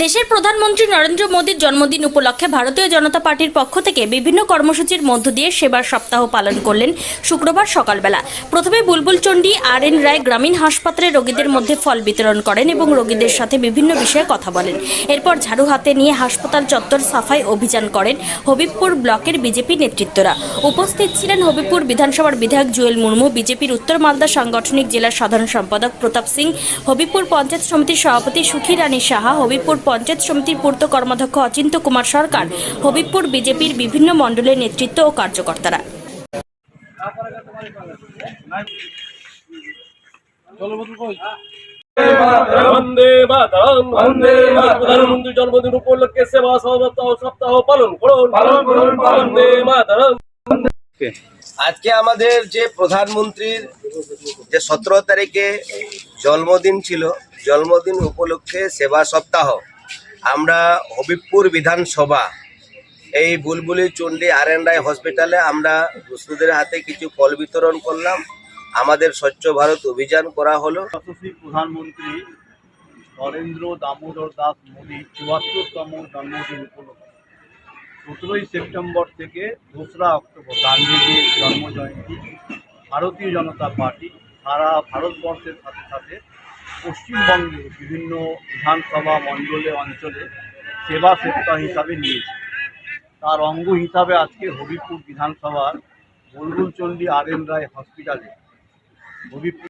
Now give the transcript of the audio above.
দেশের প্রধানমন্ত্রী নরেন্দ্র মোদীর জন্মদিন উপলক্ষে ভারতীয় জনতা পার্টির পক্ষ থেকে বিভিন্ন কর্মসূচির মধ্য দিয়ে সেবার সপ্তাহ পালন করলেন শুক্রবার সকালবেলা। প্রথমে বুলবুলচন্ডী আর.এন. রায় গ্রামীণ হাসপাতালে রোগীদের মধ্যে ফল বিতরণ করেন এবং রোগীদের সাথে বিভিন্ন বিষয়ে কথা বলেন। এরপর ঝাড়ু হাতে নিয়ে হাসপাতাল চত্বর সাফাই অভিযান করেন হবিবপুর ব্লকের বিজেপি নেতৃত্বরা। উপস্থিত ছিলেন হবিবপুর বিধানসভার বিধায়ক জুয়েল মুর্মু, বিজেপির উত্তর মালদা সাংগঠনিক জেলার সাধারণ সম্পাদক প্রতাপ সিং, হবিবপুর পঞ্চায়েত সমিতির সভাপতি সুখী রানী সাহা, হবিবপুর পঞ্চায়েত সমিতির পূর্ত কর্মাধ্যক্ষ অচিন্ত কুমার সরকার, হবিবপুর বিজেপির বিভিন্ন মণ্ডলের নেতৃত্ব ও কার্যকর্তারা। প্রধানমন্ত্রী জন্মদিন উপলক্ষে সেবা সপ্তাহ পালন করুন। আজকে আমাদের যে প্রধানমন্ত্রীর যে 17 তারিখে জন্মদিন ছিল, জন্মদিন উপলক্ষে সেবা সপ্তাহ আমরা হবিবপুর বিধানসভা এই বুলবুলচন্ডী আর.এন. রায় হসপিটালে আমরা দুস্থদের হাতে কিছু ফল বিতরণ করলাম। আমাদের স্বচ্ছ ভারত অভিযান করা হলো। যশস্বী প্রধানমন্ত্রী নরেন্দ্র দামোদর দাস মোদী ৭৪তম জন্মদিন উপলক্ষে ১৭ই সেপ্টেম্বর থেকে ২রা অক্টোবর গান্ধীজির জন্মজয়ন্তী ভারতীয় জনতা পার্টি সারা ভারতবর্ষের সাথে সাথে পশ্চিমবঙ্গে বিভিন্ন বিধানসভা মণ্ডলে অঞ্চলে সেবা সপ্তাহ হিসাবে নিয়েছে। তার অঙ্গ হিসাবে আজকে হবিবপুর বিধানসভার বুলবুলচন্ডী আর.এন. রায় হসপিটালে হবিবপুর